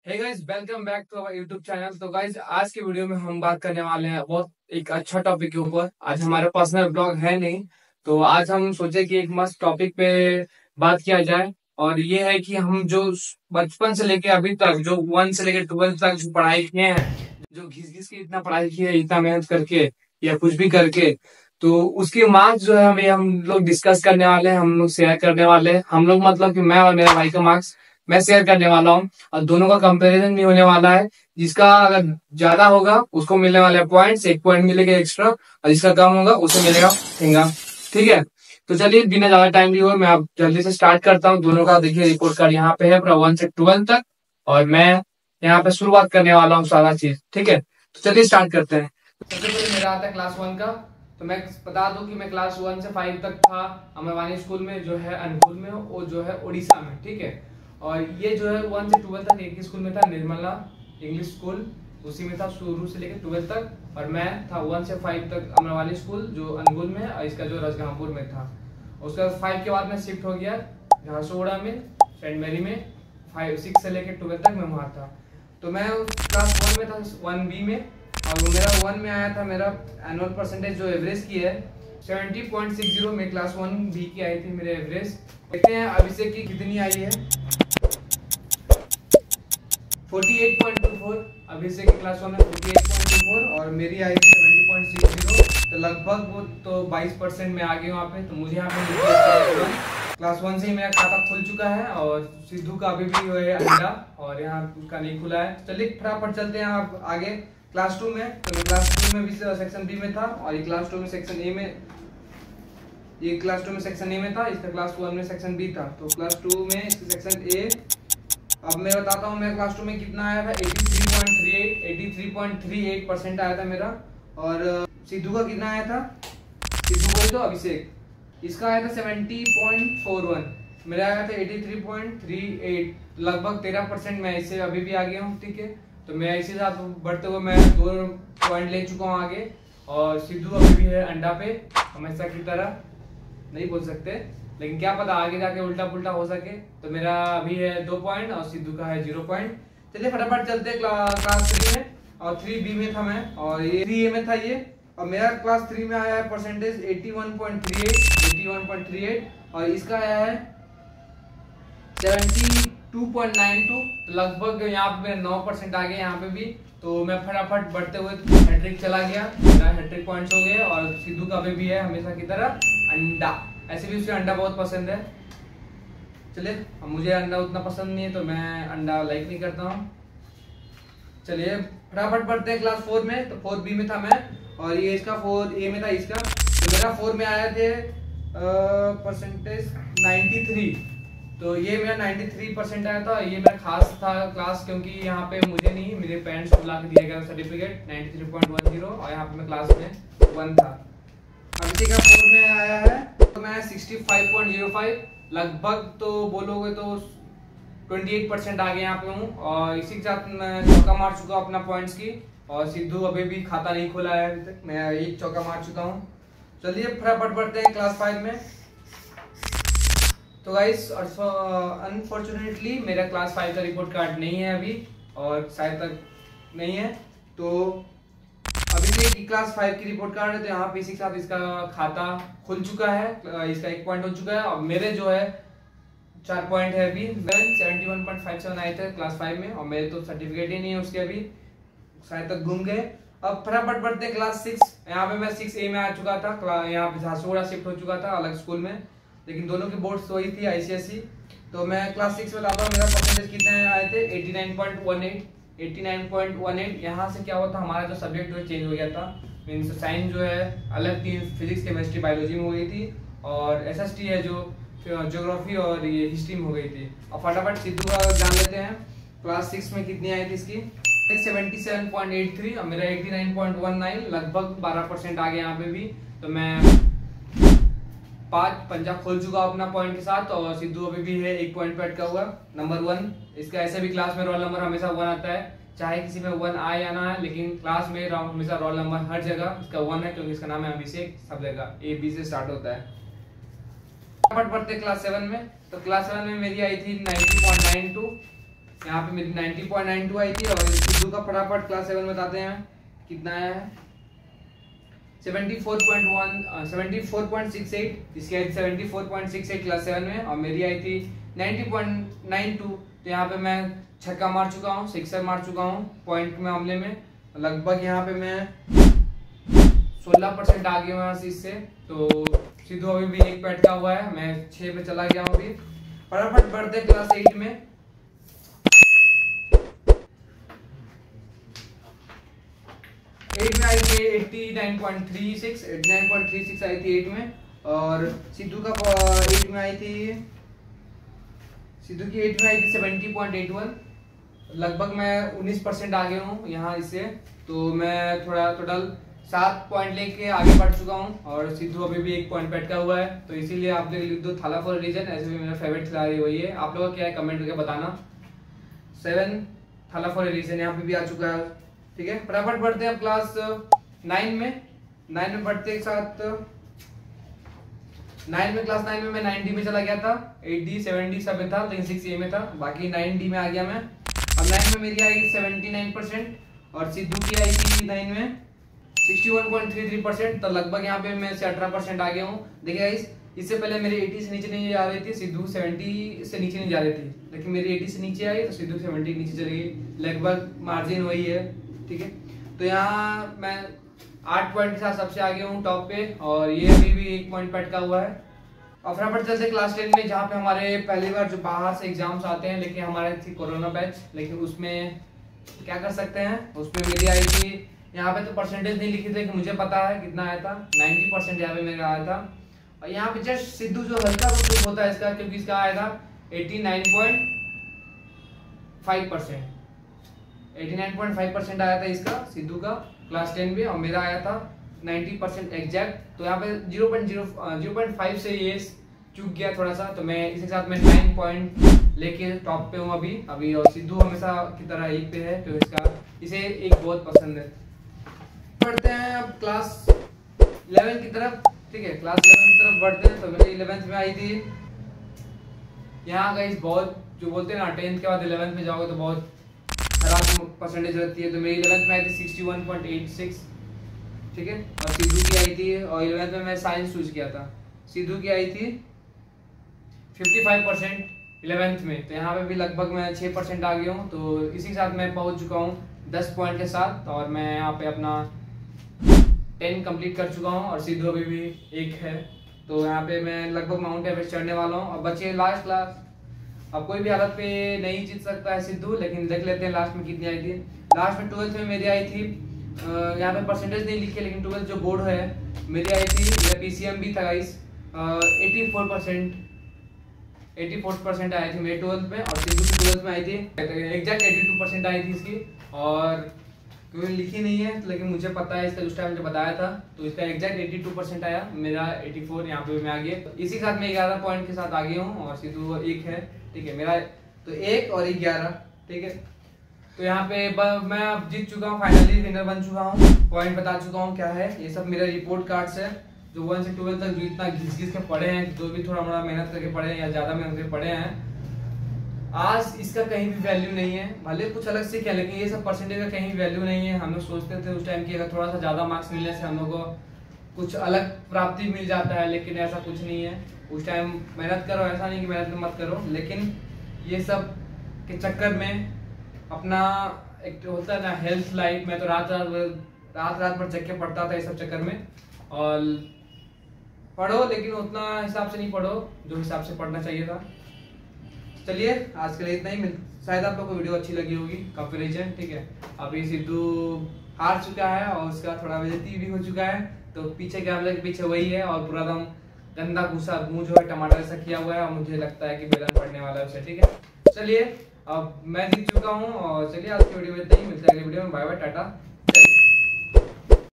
Hey guys, welcome back to our YouTube channel. तो guys, आज की वीडियो में हम बात करने वाले हैं बहुत एक अच्छा टॉपिक के ऊपर। आज हमारे पर्सनल ब्लॉग है नहीं, तो आज हम सोचे कि एक मस्त टॉपिक पे बात किया जाए। और ये है कि हम जो बचपन से लेके अभी तक जो 1 से लेके 12 तक जो पढ़ाई किए हैं, जो घिस घिस के इतना पढ़ाई की है, इतना मेहनत करके या कुछ भी करके, तो उसके मार्क्स जो है हमें हम लोग डिस्कस करने वाले हैं, हम लोग शेयर करने वाले हैं। हम लोग मतलब कि मैं और मेरा भाई का मार्क्स मैं शेयर करने वाला हूँ, और दोनों का कंपैरिजन भी होने वाला है। जिसका अगर ज्यादा होगा उसको मिलने वाले पॉइंट्स, 1 पॉइंट मिलेगा एक्स्ट्रा, और जिसका कम होगा उसे मिलेगा ठेंगा। ठीक है, तो चलिए बिना ज्यादा टाइम लिए हुए मैं अब जल्दी से स्टार्ट करता हूँ। दोनों का देखिए रिपोर्ट कार्ड यहाँ पे है पूरा 1 से 12 तक, और मैं यहाँ पे शुरुआत करने वाला हूँ सारा चीज। ठीक है, तो चलिए स्टार्ट करते हैं। सबसे पहले मेरा आता है क्लास 1 का। तो मैं बता दूं कि मैं क्लास 1 से 5 तक था अमरवानी स्कूल में, जो है अनुगुल में, वो जो है उड़ीसा में। ठीक है, और ये जो है 1 से 12 तक एक ही स्कूल में था, निर्मला इंग्लिश स्कूल, उसी में था शुरू से लेकर 12 तक। और मैं था 1 से 5 तक अमरवाली स्कूल जो अनुगुल में है, और इसका जो रजगामपुर में था। उसके बाद 5 के बाद मैं शिफ्ट हो गया झारसुगुड़ा में, सेंट मैरी में। 6 से लेकर 12 तक मैं वहाँ था। तो मैं क्लास 1 में था 1B में, और मेरा 1 में आया था, मेरा एनुअल परसेंटेज जो एवरेज की है 70.60 में क्लास 1B की आई थी मेरे एवरेज। देखते हैं अभिषेक की कितनी आई है। 48.24। अभिषेक की क्लास 1 में 48.24 और मेरी आई थी 70.60। तो लगभग वो तो 22% में आ गए वहाँ पे। तो मुझे यहाँ पे क्लास 1 से ही मेरा खाता खुल चुका है, और सिद्धू का अभी भी है अंडा, और यहाँ उसका नहीं खुला है। चलिए फटाफट चलते हैं आप आगे क्लास 2 में। तो मैं क्लास 2 में भी सेक्शन बी में था, और ये क्लास 2 में सेक्शन ए में, ये क्लास 2 में सेक्शन ए में था, इसका क्लास 1 में सेक्शन बी था। तो क्लास 2 में सेक्शन ए। अब मैं बताता हूँ मेरा क्लास 2 में कितना आया था। 83.38 आया था मेरा। और सिद्धू का कितना आया था, सिद्धू को तो अभिषेक, इसका आया था 70.41। मेरा आया था 83.38, लगभग 13% में इससे अभी भी आगे हूँ। ठीक है, तो मैं इसी साथ बढ़ते हुए मैं 2 पॉइंट ले चुका हूँ आगे। और सिद्धू अभी भी है अंडा पे, हमेशा की तरह नहीं बोल सकते, लेकिन क्या पता आगे जाके उल्टा पुल्टा हो सके। तो मेरा अभी है 2 पॉइंट और सिद्धू का है 0 पॉइंट। चलिए फटाफट चलते हैं क्लास 3 में। और 3B में था मैं, और ये 3A में था ये। और मेरा क्लास 3 में आया है परसेंटेज 81.38। और इसका आया है 72.92। तो लगभग यहाँ पे 9% आ गए यहाँ पे भी। तो मैं फटाफट बढ़ते हुए हैट्रिक चला गया, मेरा हैट्रिक पॉइंट्स हो गए। और सिद्धू का भी है हमेशा की तरह अंडा, ऐसे भी उसे अंडा बहुत पसंद है। चलिए, मुझे अंडा उतना पसंद नहीं है, तो मैं अंडा लाइक नहीं करता हूँ। चलिए फटाफट बढ़ते हैं क्लास 4 में। तो 4B में था मैं, और ये इसका 4A में था इसका। तो मेरा 4 में आया थे परसेंटेज 93। तो ये मेरा 93% आया था। ये मेरा खास था क्लास, क्योंकि यहाँ पे मुझे नहीं, मेरे पेरेंट्स को ला के दिया गया सर्टिफिकेट 93.10, और यहाँ पे मैं क्लास में 1 था। अभिषेक का 4 में आया है, तो मैं 65.05, लगभग तो बोलोगे तो 28% आगे यहाँ पे हूँ। और इसी के साथ मैं चौका मार चुका हूँ अपना पॉइंट्स की। और सिद्धू अभी भी खाता नहीं खोला है अभी तक, मैं 1 चौका मार चुका हूँ। चलिए फटाफट बढ़ते हैं क्लास 5 में। तो गाइस, अनफॉर्चुनेटली मेरा क्लास 5 का रिपोर्ट कार्ड नहीं है अभी, और शायद तक नहीं है। तो अभी की क्लास 5 की रिपोर्ट कार्ड है, तो यहाँ पे इसी के साथ इसका खाता खुल चुका है, इसका 1 पॉइंट हो चुका है। और मेरे जो है 4 पॉइंट है अभी। 71.57 आए थे क्लास 5 में, और मेरे तो सर्टिफिकेट ही नहीं है उसके अभी, शायद तक घूम गए। अब फटाफट बढ़ते क्लास 6। यहाँ पे मैं 6A में आ चुका था, यहाँ पे झारसुगुड़ा शिफ्ट हो चुका था अलग स्कूल में, लेकिन दोनों की बोर्ड्स वही थी, ICSE। तो मैं क्लास 6 में लाता हूँ। मेरा परसेंटेज कितने आए थे, 89.18। यहाँ से क्या हुआ था, हमारा जो सब्जेक्ट जो चेंज हो गया था। मीन्स साइंस जो है अलग थी, फिजिक्स केमिस्ट्री बायोलॉजी में हो गई थी, और SST है जो ज्योग्राफी और ये हिस्ट्री में हो गई थी। और फटाफट सिद्धू का जान लेते हैं क्लास 6 में कितनी आई थी इसकी। 77.83 और मेरा 89.19, लगभग 12% आ गया यहाँ पे भी। तो मैं 5 पंजा खोल चुका अपना पॉइंट के साथ। और सिद्धू अभी भी है 1 पॉइंट पे अटका हुआ, नंबर 1। इसका ऐसे भी क्लास में रोल नंबर हमेशा 1 आता है, चाहे किसी में 1 आए या ना आए, लेकिन क्लास में हमेशा रोल नंबर हर जगह इसका 1 है, क्योंकि इसका नाम है अभिषेक, सब जगह AB से स्टार्ट होता है। फटाफट पढ़ते क्लास 7 में। तो क्लास 7 में मेरी आई थी 90.92। यहाँ पे मेरी 90.92 आई थी। और सिद्धू का फटाफट क्लास 7 बताते हैं कितना आया है। 74.68, इसकी आई थी 74.68 क्लास 7 में, और मेरी आई थी 90.92। तो यहाँ पे मैं छक्का मार चुका हूँ, सिक्सर मार चुका हूँ पॉइंट के मामले में। लगभग यहाँ पे मैं 16% आ गया हूँ इससे। तो सिद्धू अभी भी 1 पे अटका हुआ है, मैं 6 पे चला गया हूँ अभी। फटाफट बढ़ते क्लास 8 में। 8 में आई थी 89.36 आई थी 8 में। और सिद्धू का 8 में आई थी, सिद्धू की 8 में आई थी 70.81। लगभग मैं 19% आ गया हूँ यहाँ इससे। तो मैं थोड़ा टोटल 7 पॉइंट लेके आगे बढ़ चुका हूँ, और सिद्धू अभी भी 1 पॉइंट पे अटका हुआ है। तो इसीलिए आप लोग लिख दो थाला फॉर रीजन। ऐसे भी मेरा फेवरेट खिलाड़ी वही है। आप लोगों का क्या है कमेंट करके बताना। 7 थाला फॉर रीजन यहाँ पे भी आ चुका है, ठीक है। फटाफट बढ़ते हैं क्लास 9 में। 9 में बढ़ते एक साथ 9 में, क्लास 9 में मैं 9D में चला गया था। 8D 7D सब में था, लेकिन 6A में था, बाकी 9D में आ गया मैं। अब 9 में मेरी आई 79%, और सिद्धू की आई थी 9 में 61.33%। तो लगभग यहाँ पे मैं से 18% आ गया हूँ। देखिए गाइस, इससे पहले मेरी 80 से नीचे नहीं जा रही थी, सिद्धू 70 से नीचे नहीं जा रही थी, लेकिन मेरी 80 से नीचे आई तो सिद्धू 70 नीचे चली गई। लगभग मार्जिन वही है, ठीक है। तो यहाँ मैं 8 पॉइंट के साथ सबसे आगे हूँ टॉप पे, और ये अभी भी 1 पॉइंट पे अटका हुआ है। और फटाफट चलते क्लास 10 में, जहाँ पे हमारे पहली बार जो बाहर से एग्जाम्स आते हैं, लेकिन हमारे थी कोरोना बैच, लेकिन उसमें क्या कर सकते हैं। उसमें मेरी आई थी, यहाँ पे तो परसेंटेज नहीं लिखी थी, लेकिन मुझे पता है कितना आया था। 90% यहाँ पे मेरा आया था। और यहाँ पे जस्ट सिद्धू जो हल्का कुछ होता है इसका, क्योंकि इसका आया था 89.5%। 89.5% आया था इसका, सिद्धू का क्लास 10 में, और मेरा आया था 90% एग्जैक्ट। तो यहाँ पे 0.5 से ये चूक गया थोड़ा सा। तो मैं इसके साथ में 9 पॉइंट लेके टॉप पे हूँ अभी। और सिद्धू हमेशा की तरह 1 पे है, तो इसका इसे 1 बहुत पसंद है। बढ़ते हैं अब क्लास 11 की तरफ, ठीक है। क्लास 11 की तरफ बढ़ते हैं। तो मेरी 11th में आई थी, यहाँ गाइस बहुत जो बोलते हैं ना 10th के बाद 11th में जाओगे तो बहुत खराब परसेंटेज रहती है। तो मेरी 11th में आई थी 61.86, ठीक है। और सिद्धू की आई थी, और 11th में मैं साइंस चूज किया था। सिद्धू की आई थी 55% 11th में। तो यहाँ पे भी लगभग मैं 6% आ गया हूँ। तो इसी के साथ मैं पहुँच चुका हूँ 10 पॉइंट के साथ, और मैं यहाँ पे अपना 10 कंप्लीट कर चुका हूँ, और सिद्धू अभी भी 1 है। तो यहाँ पे मैं लगभग माउंट एवरेस्ट चढ़ने वाला हूँ। अब बचे लास्ट क्लास। अब कोई भी हालत पे नहीं जीत सकता है सिद्धू, लेकिन देख लेते हैं लास्ट में कितनी आई थी। लास्ट में 12th में मेरी आई थी, यहाँ पे परसेंटेज नहीं लिखी, लेकिन 12th जो बोर्ड है मेरी आई थी, मेरा PCM भी था गाइस, 84% आई थी मेरी 12th में। और सिद्धू की 12th में आई थी एग्जैक्ट 82% आई थी इसकी। और क्योंकि लिखी नहीं है, लेकिन मुझे पता है इसका उस टाइम जो बताया था, तो इसका एग्जैक्ट 82% आया, मेरा 84 यहाँ पे मैं आ गया। इसी के साथ मैं 11 पॉइंट के साथ आ गया हूँ, और सिद्धू 1 है, ठीक है। मेरा तो 1 और 11, ठीक है। तो यहाँ पे मैं अब जीत चुका हूँ, फाइनली विनर बन चुका हूँ, पॉइंट बता चुका हूँ क्या है। ये सब मेरे रिपोर्ट कार्ड्स है, जो 1 से 12 तक जो इतना घिस घिस के पढ़े हैं, जो भी थोड़ा मोड़ा मेहनत करके पढ़े हैं या ज्यादा मेहनत करके पढ़े हैं, आज इसका कहीं भी वैल्यू नहीं है। भले कुछ अलग सीखे, लेकिन ये सब परसेंटेज का कहीं वैल्यू नहीं है। हम लोग सोचते थे उस टाइम की अगर थोड़ा सा ज्यादा मार्क्स मिलने से हम लोग को कुछ अलग प्राप्ति मिल जाता है, लेकिन ऐसा कुछ नहीं है। उस टाइम मेहनत करो, ऐसा नहीं कि मेहनत मत करो, लेकिन ये सब के चक्कर में अपना एक होता है ना हेल्थ लाइफ में, तो रात भर जग के पढ़ता था इस सब चक्कर में। और पढ़ो, लेकिन उतना हिसाब से नहीं पढ़ो जो हिसाब से पढ़ना चाहिए था। चलिए आज के लिए इतना ही। शायद आप लोग को वीडियो अच्छी लगी होगी, कंपैरिजन, ठीक है। अभी सिद्धू हार चुका है, और उसका थोड़ा बेइज्जती भी हो चुका है। तो पीछे कैमरे के पीछे वही है, और पूरा दम गंदा भूसा मुंह जो है टमाटर ऐसा किया हुआ है, और मुझे लगता है कि बेलन पड़ने वाला है उसे, ठीक है। चलिए अब मैं जीत चुका हूँ, और चलिए आज की वीडियो में इतना ही। मिलते हैं अगली वीडियो में। Bye bye, Tata.